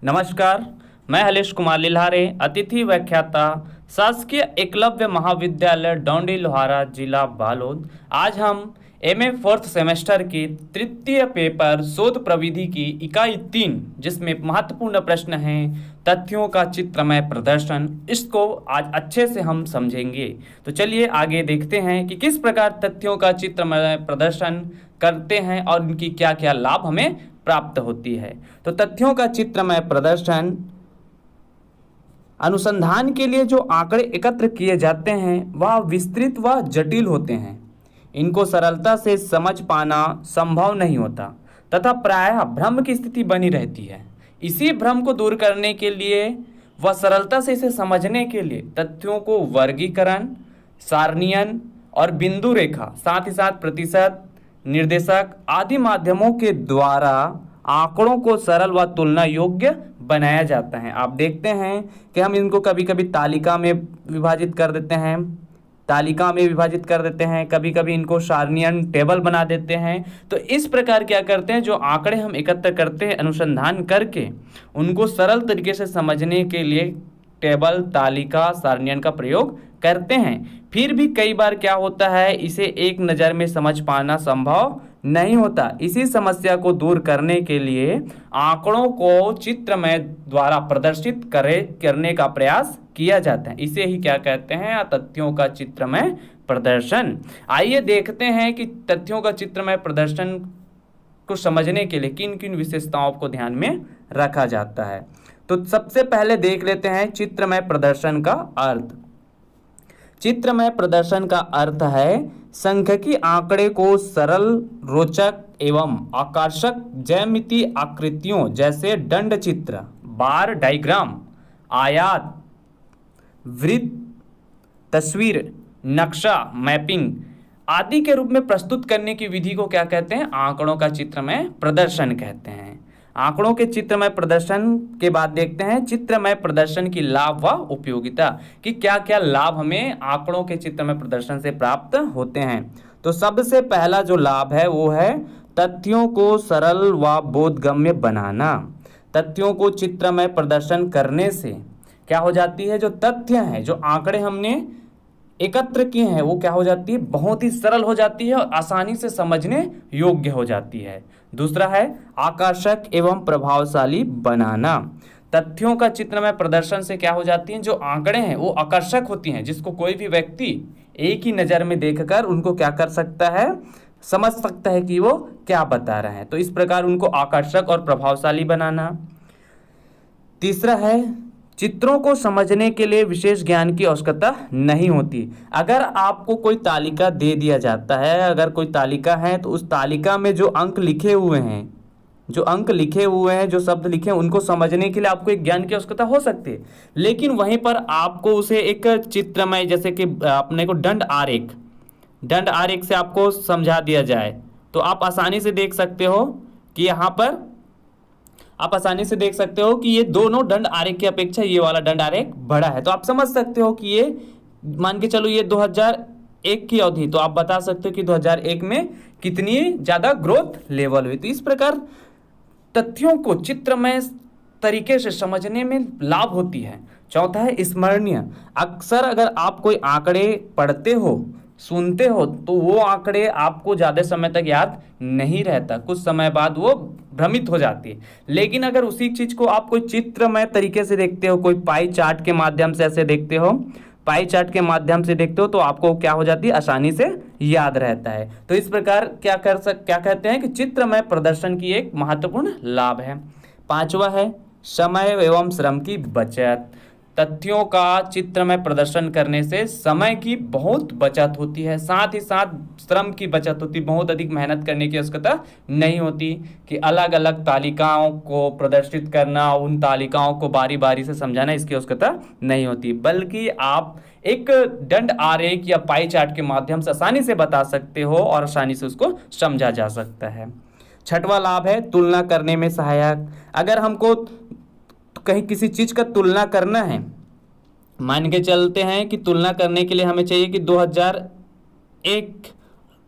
नमस्कार, मैं हलेश कुमार लिल्हारे, अतिथि व्याख्याता, शासकीय एकलव्य महाविद्यालय डौंडी लोहारा, जिला बालोद। आज हम एमए फोर्थ सेमेस्टर की तृतीय पेपर शोध प्रविधि की इकाई 3, जिसमें महत्वपूर्ण प्रश्न है तथ्यों का चित्रमय प्रदर्शन, इसको आज अच्छे से हम समझेंगे। तो चलिए आगे देखते हैं कि किस प्रकार तथ्यों का चित्रमय प्रदर्शन करते हैं और इनकी क्या क्या लाभ हमें प्राप्त होती है। तो तथ्यों का चित्रमय प्रदर्शन अनुसंधान के लिए जो आंकड़े एकत्र किए जाते हैं वह विस्तृत व जटिल होते हैं। इनको सरलता से समझ पाना संभव नहीं होता तथा प्रायः भ्रम की स्थिति बनी रहती है। इसी भ्रम को दूर करने के लिए व सरलता से इसे समझने के लिए तथ्यों को वर्गीकरण, सारणीयन और बिंदु रेखा, साथ ही साथ प्रतिशत, निर्देशक आदि माध्यमों के द्वारा आंकड़ों को सरल व तुलना योग्य बनाया जाता है। आप देखते हैं कि हम इनको कभी कभी तालिका में विभाजित कर देते हैं, कभी कभी इनको सारणीयन टेबल बना देते हैं। तो इस प्रकार क्या करते हैं, जो आंकड़े हम एकत्र करते हैं अनुसंधान करके, उनको सरल तरीके से समझने के लिए टेबल, तालिका, सारणीयन का प्रयोग करते हैं। फिर भी कई बार क्या होता है, इसे एक नज़र में समझ पाना संभव नहीं होता। इसी समस्या को दूर करने के लिए आंकड़ों को चित्रमय द्वारा प्रदर्शित करने का प्रयास किया जाता है। इसे ही क्या कहते हैं, तथ्यों का चित्रमय प्रदर्शन। आइए देखते हैं कि तथ्यों का चित्रमय प्रदर्शन को समझने के लिए किन किन विशेषताओं को ध्यान में रखा जाता है। तो सबसे पहले देख लेते हैं चित्रमय प्रदर्शन का अर्थ। चित्रमय प्रदर्शन का अर्थ है सांख्यिकी आंकड़े को सरल, रोचक एवं आकर्षक ज्यामितीय आकृतियों जैसे दंड चित्र, बार डायग्राम, आयत, वृत्त, तस्वीर, नक्शा, मैपिंग आदि के रूप में प्रस्तुत करने की विधि को क्या कहते हैं, आंकड़ों का चित्रमय प्रदर्शन कहते हैं। आंकड़ों के चित्रमय प्रदर्शन के बाद देखते हैं चित्रमय प्रदर्शन की लाभ व उपयोगिता, कि क्या क्या लाभ हमें आंकड़ों के चित्रमय प्रदर्शन से प्राप्त होते हैं। तो सबसे पहला जो लाभ है वो है तथ्यों को सरल व बोधगम्य बनाना। तथ्यों को चित्रमय प्रदर्शन करने से क्या हो जाती है, जो तथ्य हैं, जो आंकड़े हमने एकत्र किए हैं, वो क्या हो जाती है, बहुत ही सरल हो जाती है और आसानी से समझने योग्य हो जाती है। दूसरा है आकर्षक एवं प्रभावशाली बनाना। तथ्यों का चित्रमय प्रदर्शन से क्या हो जाती है, जो आंकड़े हैं वो आकर्षक होती हैं, जिसको कोई भी व्यक्ति एक ही नज़र में देखकर उनको क्या कर सकता है, समझ सकता है कि वो क्या बता रहे हैं। तो इस प्रकार उनको आकर्षक और प्रभावशाली बनाना। तीसरा है चित्रों को समझने के लिए विशेष ज्ञान की आवश्यकता नहीं होती। अगर आपको कोई तालिका दे दिया जाता है, अगर कोई तालिका है, तो उस तालिका में जो अंक लिखे हुए हैं, जो शब्द लिखे हैं, उनको समझने के लिए आपको एक ज्ञान की आवश्यकता हो सकती है। लेकिन वहीं पर आपको उसे एक चित्रमय, जैसे कि अपने को दंड आरेख से आपको समझा दिया जाए, तो आप आसानी से देख सकते हो कि ये दोनों दंड आरेख की अपेक्षा ये वाला दंड आरेख बड़ा है। तो आप समझ सकते हो कि ये, मान के चलो ये 2001 की अवधि, तो आप बता सकते हो कि 2001 में कितनी ज़्यादा ग्रोथ लेवल हुई। तो इस प्रकार तथ्यों को चित्रमय तरीके से समझने में लाभ होती है। चौथा है स्मरणीय। अक्सर अगर आप कोई आंकड़े पढ़ते हो, सुनते हो, तो वो आंकड़े आपको ज़्यादा समय तक याद नहीं रहता, कुछ समय बाद वो भ्रमित हो जाती है। लेकिन अगर उसी चीज़ को आप कोई चित्रमय तरीके से देखते हो, कोई पाई चार्ट के माध्यम से ऐसे देखते हो, तो आपको क्या हो जाती है, आसानी से याद रहता है। तो इस प्रकार क्या कहते हैं कि चित्रमय प्रदर्शन की एक महत्वपूर्ण लाभ है। पांचवा है समय एवं श्रम की बचत। तथ्यों का चित्रमय प्रदर्शन करने से समय की बहुत बचत होती है, साथ ही साथ श्रम की बचत होती है। बहुत अधिक मेहनत करने की आवश्यकता नहीं होती कि अलग अलग तालिकाओं को प्रदर्शित करना, उन तालिकाओं को बारी बारी से समझाना, इसकी आवश्यकता नहीं होती, बल्कि आप एक दंड आरेख या पाई चार्ट के माध्यम से आसानी से बता सकते हो और आसानी से उसको समझा जा सकता है। छठवां लाभ है तुलना करने में सहायक। अगर हमको कहीं किसी चीज़ का तुलना करना है, मान के चलते हैं कि तुलना करने के लिए हमें चाहिए कि 2001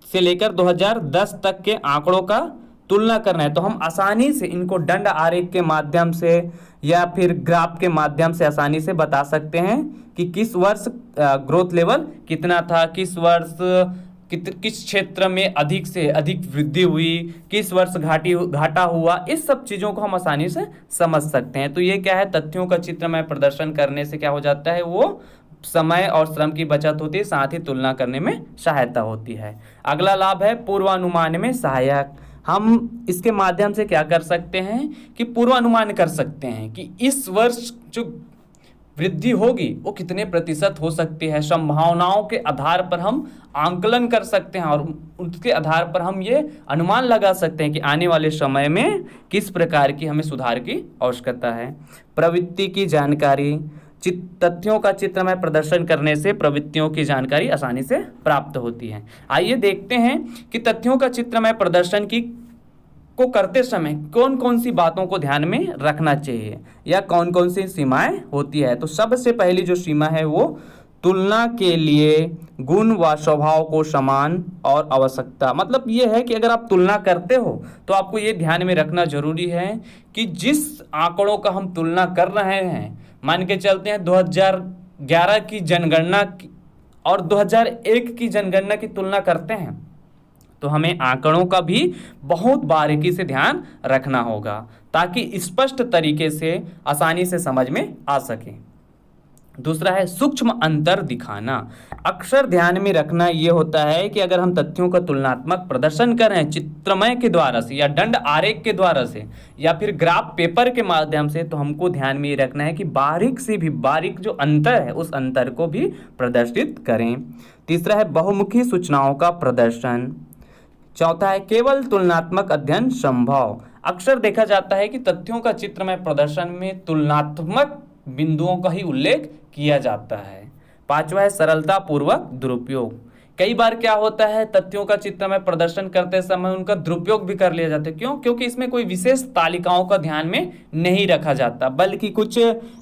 से लेकर 2010 तक के आंकड़ों का तुलना करना है तो हम आसानी से इनको दंड आरेख के माध्यम से या फिर ग्राफ के माध्यम से आसानी से बता सकते हैं कि किस वर्ष ग्रोथ लेवल कितना था, किस वर्ष किस क्षेत्र में अधिक से अधिक वृद्धि हुई, किस वर्ष घाटा हुआ। इस सब चीज़ों को हम आसानी से समझ सकते हैं। तो ये क्या है, तथ्यों का चित्रमय प्रदर्शन करने से क्या हो जाता है, वो समय और श्रम की बचत होती है, साथ ही तुलना करने में सहायता होती है। अगला लाभ है पूर्वानुमान में सहायक। हम इसके माध्यम से क्या कर सकते हैं कि पूर्वानुमान कर सकते हैं कि इस वर्ष जो वृद्धि होगी वो कितने प्रतिशत हो सकती है। संभावनाओं के आधार पर हम आंकलन कर सकते हैं और उसके आधार पर हम ये अनुमान लगा सकते हैं कि आने वाले समय में किस प्रकार की हमें सुधार की आवश्यकता है। प्रवृत्ति की जानकारी, तथ्यों का चित्रमय प्रदर्शन करने से प्रवृत्तियों की जानकारी आसानी से प्राप्त होती है। आइए देखते हैं कि तथ्यों का चित्रमय प्रदर्शन को करते समय कौन कौन सी बातों को ध्यान में रखना चाहिए या कौन कौन सी सीमाएं होती है। तो सबसे पहली जो सीमा है वो तुलना के लिए गुण व स्वभाव को समान और आवश्यकता। मतलब ये है कि अगर आप तुलना करते हो तो आपको ये ध्यान में रखना जरूरी है कि जिस आंकड़ों का हम तुलना कर रहे हैं, मान के चलते हैं 2011 की जनगणना और 2001 की जनगणना की तुलना करते हैं, तो हमें आंकड़ों का भी बहुत बारीकी से ध्यान रखना होगा ताकि स्पष्ट तरीके से आसानी से समझ में आ सके। दूसरा है सूक्ष्म अंतर दिखाना। अक्सर ध्यान में रखना ये होता है कि अगर हम तथ्यों का तुलनात्मक प्रदर्शन कर रहे हैं चित्रमय के द्वारा से या दंड आरेख के द्वारा से या फिर ग्राफ पेपर के माध्यम से, तो हमको ध्यान में ये रखना है कि बारीक से भी बारीक जो अंतर है उस अंतर को भी प्रदर्शित करें। तीसरा है बहुमुखी सूचनाओं का प्रदर्शन। चौथा है केवल तुलनात्मक अध्ययन संभव। अक्सर देखा जाता है कि तथ्यों का चित्रमय प्रदर्शन में तुलनात्मक बिंदुओं का ही उल्लेख किया जाता है। पांचवा है सरलता पूर्वक दुरुपयोग। कई बार क्या होता है, तथ्यों का चित्रमय प्रदर्शन करते समय उनका दुरुपयोग भी कर लिया जाता है। क्यों? क्योंकि इसमें कोई विशेष तालिकाओं का ध्यान में नहीं रखा जाता, बल्कि कुछ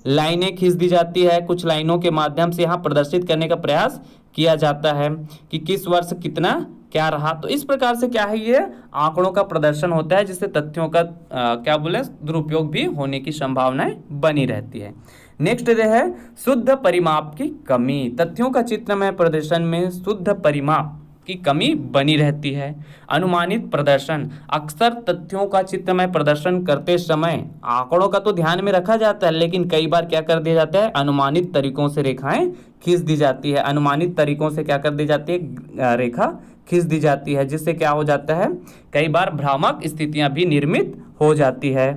लाइनें खींच दी जाती है, कुछ लाइनों के माध्यम से यहाँ प्रदर्शित करने का प्रयास किया जाता है कि किस वर्ष कितना क्या रहा। तो इस प्रकार से क्या है, ये आंकड़ों का प्रदर्शन होता है जिससे तथ्यों का दुरुपयोग भी होने की संभावनाएं बनी रहती है। नेक्स्ट है शुद्ध परिमाप की कमी। तथ्यों का चित्रमय प्रदर्शन में शुद्ध परिमाप की कमी बनी रहती है। अनुमानित प्रदर्शन। अक्सर तथ्यों का चित्रमय प्रदर्शन करते समय आंकड़ों का तो ध्यान में रखा जाता है, लेकिन कई बार क्या कर दिया जाता है, अनुमानित तरीकों से रेखाएं खींच दी जाती है। अनुमानित तरीकों से क्या कर दी जाती है, रेखा खींच दी जाती है, जिससे क्या हो जाता है, कई बार भ्रामक स्थितियां भी निर्मित हो जाती है।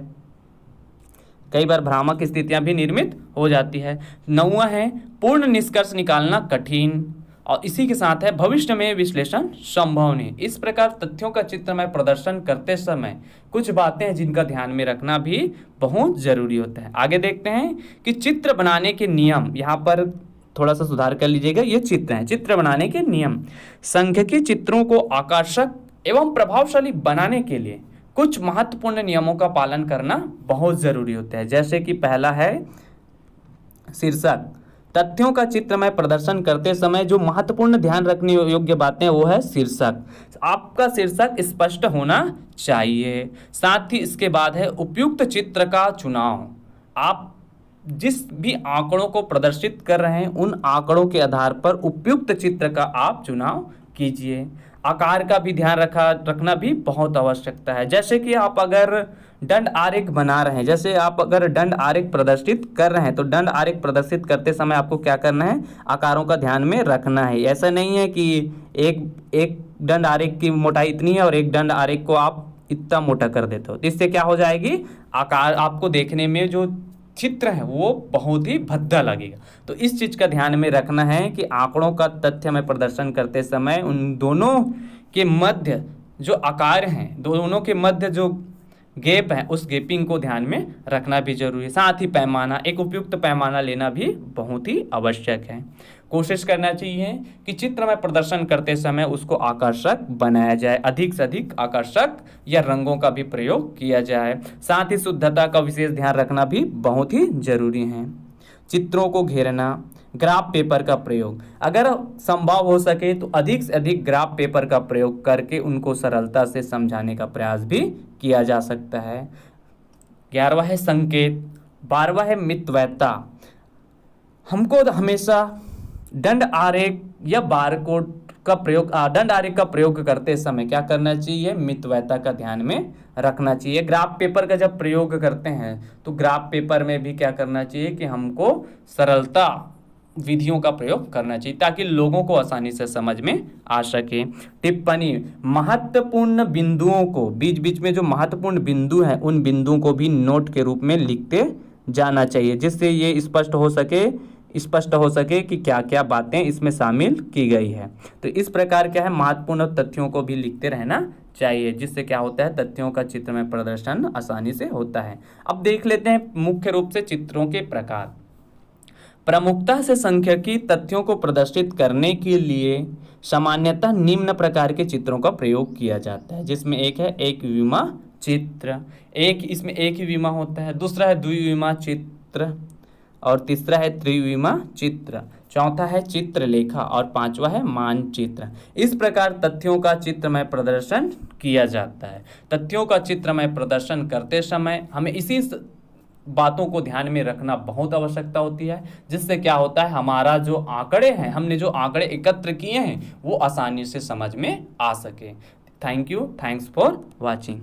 कई बार भ्रामक स्थितियां भी निर्मित हो जाती है। नौवां है पूर्ण निष्कर्ष निकालना कठिन, और इसी के साथ है भविष्य में विश्लेषण संभव नहीं। इस प्रकार तथ्यों का चित्रमय प्रदर्शन करते समय कुछ बातें हैं जिनका ध्यान में रखना भी बहुत जरूरी होता है। आगे देखते हैं कि चित्र बनाने के नियम। यहाँ पर थोड़ा सा सुधार कर लीजिएगा, ये चित्र हैं, चित्र बनाने के नियम। सांख्यिकी चित्रों को आकर्षक एवं प्रभावशाली बनाने के लिए कुछ महत्वपूर्ण नियमों का पालन करना बहुत जरूरी होता है। जैसे कि पहला है शीर्षक। तथ्यों का चित्रमय प्रदर्शन करते समय जो महत्वपूर्ण ध्यान रखने योग्य बातें वो है शीर्षक। आपका शीर्षक स्पष्ट होना चाहिए। साथ ही इसके बाद है उपयुक्त चित्र का चुनाव। आप जिस भी आंकड़ों को प्रदर्शित कर रहे हैं उन आंकड़ों के आधार पर उपयुक्त चित्र का आप चुनाव कीजिए। आकार का भी ध्यान रखना भी बहुत आवश्यकता है। जैसे कि आप अगर दंड आरेख बना रहे हैं, जैसे आप अगर दंड आरेख प्रदर्शित कर रहे हैं तो दंड आरेख प्रदर्शित करते समय आपको क्या करना है, आकारों का ध्यान में रखना है। ऐसा नहीं है कि एक दंड आरेख की मोटाई इतनी है और एक दंड आरेख को आप इतना मोटा कर देते हो, तो इससे क्या हो जाएगी, आकार आपको देखने में जो चित्र है वो बहुत ही भद्दा लगेगा। तो इस चीज का ध्यान में रखना है कि आंकड़ों का तथ्य में प्रदर्शन करते समय उन दोनों के मध्य जो आकार हैं, दोनों के मध्य जो गैप है, उस गैपिंग को ध्यान में रखना भी जरूरी है। साथ ही पैमाना, एक उपयुक्त पैमाना लेना भी बहुत ही आवश्यक है। कोशिश करना चाहिए कि चित्र में प्रदर्शन करते समय उसको आकर्षक बनाया जाए, अधिक से अधिक आकर्षक या रंगों का भी प्रयोग किया जाए। साथ ही शुद्धता का विशेष ध्यान रखना भी बहुत ही जरूरी है। चित्रों को घेरना, ग्राफ पेपर का प्रयोग। अगर संभव हो सके तो अधिक से अधिक ग्राफ पेपर का प्रयोग करके उनको सरलता से समझाने का प्रयास भी किया जा सकता है। 11वां है संकेत। 12वां है मितव्ययता। हमको हमेशा दंड आरेख या बारकोड का प्रयोग, दंड आरेख का प्रयोग करते समय क्या करना चाहिए, मितव्ययता का ध्यान में रखना चाहिए। ग्राफ पेपर का जब प्रयोग करते हैं तो ग्राफ पेपर में भी क्या करना चाहिए कि हमको सरलता विधियों का प्रयोग करना चाहिए ताकि लोगों को आसानी से समझ में आ सके। टिप्पणी, महत्वपूर्ण बिंदुओं को, बीच बीच में जो महत्वपूर्ण बिंदु हैं उन बिंदुओं को भी नोट के रूप में लिखते जाना चाहिए, जिससे ये स्पष्ट हो सके कि क्या क्या बातें इसमें शामिल की गई है। तो इस प्रकार क्या है, महत्वपूर्ण तथ्यों को भी लिखते रहना चाहिए, जिससे क्या होता है, तथ्यों का चित्र में प्रदर्शन आसानी से होता है। अब देख लेते हैं मुख्य रूप से चित्रों के प्रकार। प्रमुखता से सांख्यिकी तथ्यों को प्रदर्शित करने के लिए सामान्यतः निम्न प्रकार के चित्रों का प्रयोग किया जाता है, जिसमें एक है एक विमा चित्र, इसमें एक ही विमा होता है। दूसरा है द्विविमा चित्र और तीसरा है त्रिविमा चित्र। चौथा है चित्रलेखा और पांचवा है मानचित्र। इस प्रकार तथ्यों का चित्रमय प्रदर्शन किया जाता है। तथ्यों का चित्रमय प्रदर्शन करते समय हमें इसी बातों को ध्यान में रखना बहुत आवश्यकता होती है, जिससे क्या होता है, हमारा जो आंकड़े हैं, हमने जो आंकड़े एकत्र किए हैं वो आसानी से समझ में आ सके। Thank you, thanks for watching.